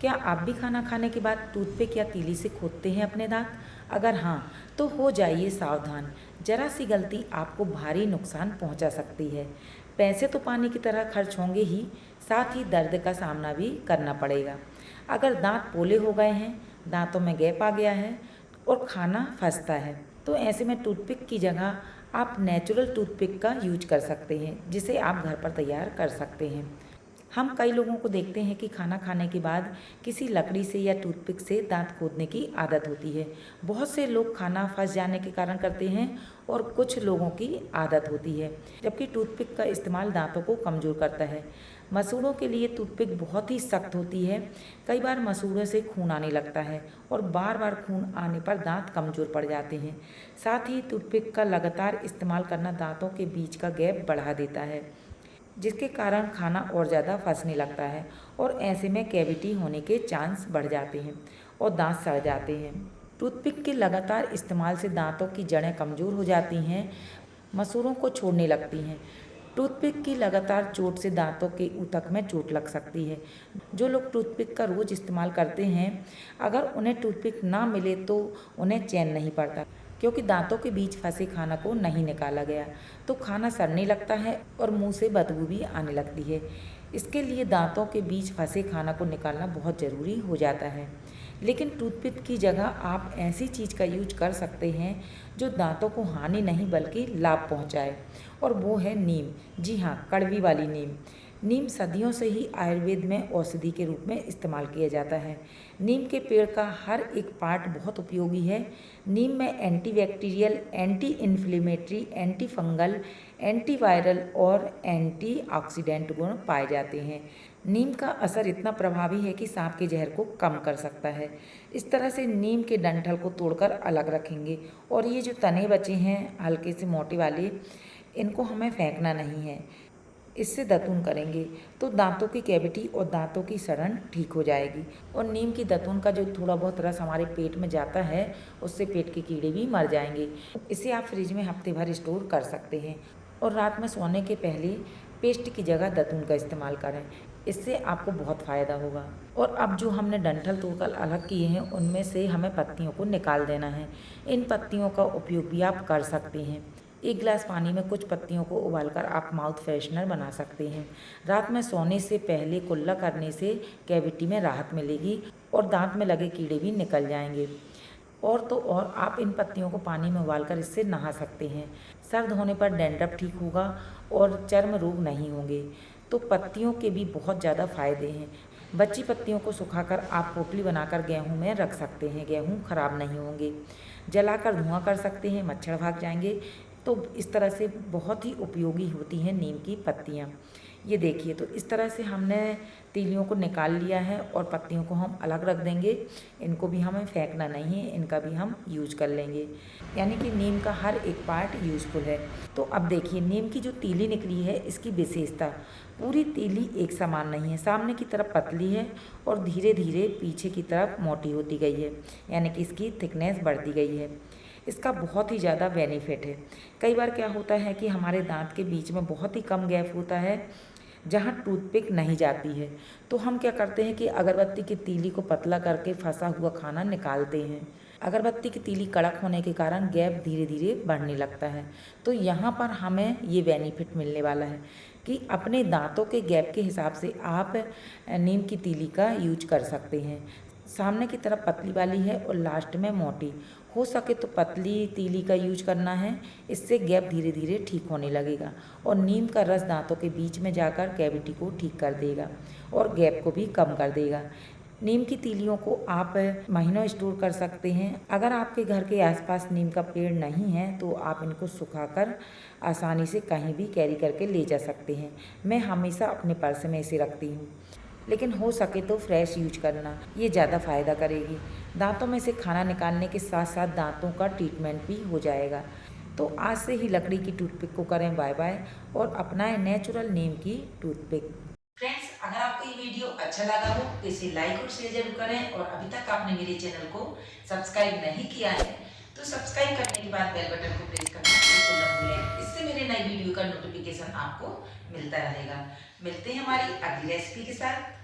क्या आप भी खाना खाने के बाद टूथपिक या तीली से खोदते हैं अपने दांत? अगर हाँ, तो हो जाइए सावधान। जरा सी गलती आपको भारी नुकसान पहुंचा सकती है। पैसे तो पानी की तरह खर्च होंगे ही, साथ ही दर्द का सामना भी करना पड़ेगा। अगर दांत पोले हो गए हैं, दांतों में गैप आ गया है और खाना फंसता है, तो ऐसे में टूथपिक की जगह आप नेचुरल टूथपिक का यूज कर सकते हैं, जिसे आप घर पर तैयार कर सकते हैं। हम कई लोगों को देखते हैं कि खाना खाने के बाद किसी लकड़ी से या टूथपिक से दांत खोदने की आदत होती है। बहुत से लोग खाना फंस जाने के कारण करते हैं और कुछ लोगों की आदत होती है, जबकि टूथपिक का इस्तेमाल दांतों को कमज़ोर करता है। मसूड़ों के लिए टूथपिक बहुत ही सख्त होती है। कई बार मसूड़ों से खून आने लगता है और बार बार खून आने पर दांत कमज़ोर पड़ जाते हैं। साथ ही टूथपिक का लगातार इस्तेमाल करना दांतों के बीच का गैप बढ़ा देता है, जिसके कारण खाना और ज़्यादा फंसने लगता है और ऐसे में कैविटी होने के चांस बढ़ जाते हैं और दांत सड़ जाते हैं। टूथपिक के लगातार इस्तेमाल से दांतों की जड़ें कमज़ोर हो जाती हैं, मसूड़ों को छोड़ने लगती हैं। टूथपिक की लगातार चोट से दांतों के ऊतक में चोट लग सकती है। जो लोग टूथपिक का रोज़ इस्तेमाल करते हैं, अगर उन्हें टूथपिक ना मिले तो उन्हें चैन नहीं पड़ता, क्योंकि दांतों के बीच फंसे खाना को नहीं निकाला गया, तो खाना सड़ने लगता है और मुंह से बदबू भी आने लगती है। इसके लिए दांतों के बीच फंसे खाना को निकालना बहुत ज़रूरी हो जाता है। लेकिन टूथपिक की जगह आप ऐसी चीज़ का यूज कर सकते हैं जो दांतों को हानि नहीं बल्कि लाभ पहुंचाए, और वो है नीम। जी हाँ, कड़वी वाली नीम। नीम सदियों से ही आयुर्वेद में औषधि के रूप में इस्तेमाल किया जाता है। नीम के पेड़ का हर एक पार्ट बहुत उपयोगी है। नीम में antibacterial, anti inflammatory, anti fungal, antiviral और एंटीऑक्सीडेंट गुण पाए जाते हैं। नीम का असर इतना प्रभावी है कि सांप के जहर को कम कर सकता है। इस तरह से नीम के डंठल को तोड़कर अलग रखेंगे, और ये जो तने बचे हैं हल्के से मोटे वाले, इनको हमें फेंकना नहीं है। इससे दातून करेंगे तो दांतों की कैविटी और दांतों की सड़न ठीक हो जाएगी, और नीम की दातून का जो थोड़ा बहुत रस हमारे पेट में जाता है, उससे पेट के कीड़े भी मर जाएंगे। इसे आप फ्रिज में हफ्ते भर स्टोर कर सकते हैं, और रात में सोने के पहले पेस्ट की जगह दातून का इस्तेमाल करें। इससे आपको बहुत फ़ायदा होगा। और अब जो हमने डंठल तोड़कर अलग किए हैं, उनमें से हमें पत्तियों को निकाल देना है। इन पत्तियों का उपयोग भी आप कर सकते हैं। एक गिलास पानी में कुछ पत्तियों को उबालकर आप माउथ फ्रेशनर बना सकते हैं। रात में सोने से पहले कुल्ला करने से कैविटी में राहत मिलेगी और दांत में लगे कीड़े भी निकल जाएंगे। और तो और आप इन पत्तियों को पानी में उबालकर इससे नहा सकते हैं। सर्द होने पर डैंड्रफ ठीक होगा और चर्म रोग नहीं होंगे। तो पत्तियों के भी बहुत ज़्यादा फायदे हैं। बची पत्तियों को सुखाकर आप पोटली बनाकर गेहूं में रख सकते हैं, गेहूं खराब नहीं होंगे। जलाकर धुआं कर सकते हैं, मच्छर भाग जाएंगे। तो इस तरह से बहुत ही उपयोगी होती हैं नीम की पत्तियाँ। ये देखिए, तो इस तरह से हमने तीलियों को निकाल लिया है और पत्तियों को हम अलग रख देंगे। इनको भी हमें फेंकना नहीं है, इनका भी हम यूज कर लेंगे। यानी कि नीम का हर एक पार्ट यूज़फुल है। तो अब देखिए, नीम की जो तीली निकली है, इसकी विशेषता, पूरी तीली एक समान नहीं है। सामने की तरफ पतली है और धीरे धीरे पीछे की तरफ मोटी होती गई है, यानी कि इसकी थिकनेस बढ़ती गई है। इसका बहुत ही ज़्यादा बेनिफिट है। कई बार क्या होता है कि हमारे दांत के बीच में बहुत ही कम गैप होता है जहाँ टूथपिक नहीं जाती है, तो हम क्या करते हैं कि अगरबत्ती की तीली को पतला करके फंसा हुआ खाना निकालते हैं। अगरबत्ती की तीली कड़क होने के कारण गैप धीरे धीरे बढ़ने लगता है। तो यहाँ पर हमें ये बेनिफिट मिलने वाला है कि अपने दांतों के गैप के हिसाब से आप नीम की तीली का यूज कर सकते हैं। सामने की तरफ पतली वाली है और लास्ट में मोटी। हो सके तो पतली तीली का यूज करना है, इससे गैप धीरे धीरे ठीक होने लगेगा, और नीम का रस दांतों के बीच में जाकर कैविटी को ठीक कर देगा और गैप को भी कम कर देगा। नीम की तीलियों को आप महीनों स्टोर कर सकते हैं। अगर आपके घर के आसपास नीम का पेड़ नहीं है तो आप इनको सुखाकर आसानी से कहीं भी कैरी करके ले जा सकते हैं। मैं हमेशा अपने पर्स में इसे रखती हूँ, लेकिन हो सके तो फ्रेश यूज करना, ये ज़्यादा फ़ायदा करेगी। दांतों में से खाना निकालने के साथ साथ दांतों का ट्रीटमेंट भी हो जाएगा। तो आज से ही लकड़ी की टूथपिक को करें बाय बाय और अपनाएं नेचुरल नीम की टूथपिक। फ्रेंड्स, अगर आपको ये वीडियो अच्छा लगा हो तो इसे लाइक और शेयर जरूर करें, और अभी तक आपने मेरे चैनल को सब्सक्राइब नहीं किया है तो सब्सक्राइब करने के बाद बेल बटन को प्रेस करना बिल्कुल न भूलें। इससे मेरे नई वीडियो का नोटिफिकेशन आपको मिलता रहेगा। मिलते हैं हमारी अगली रेसिपी के साथ।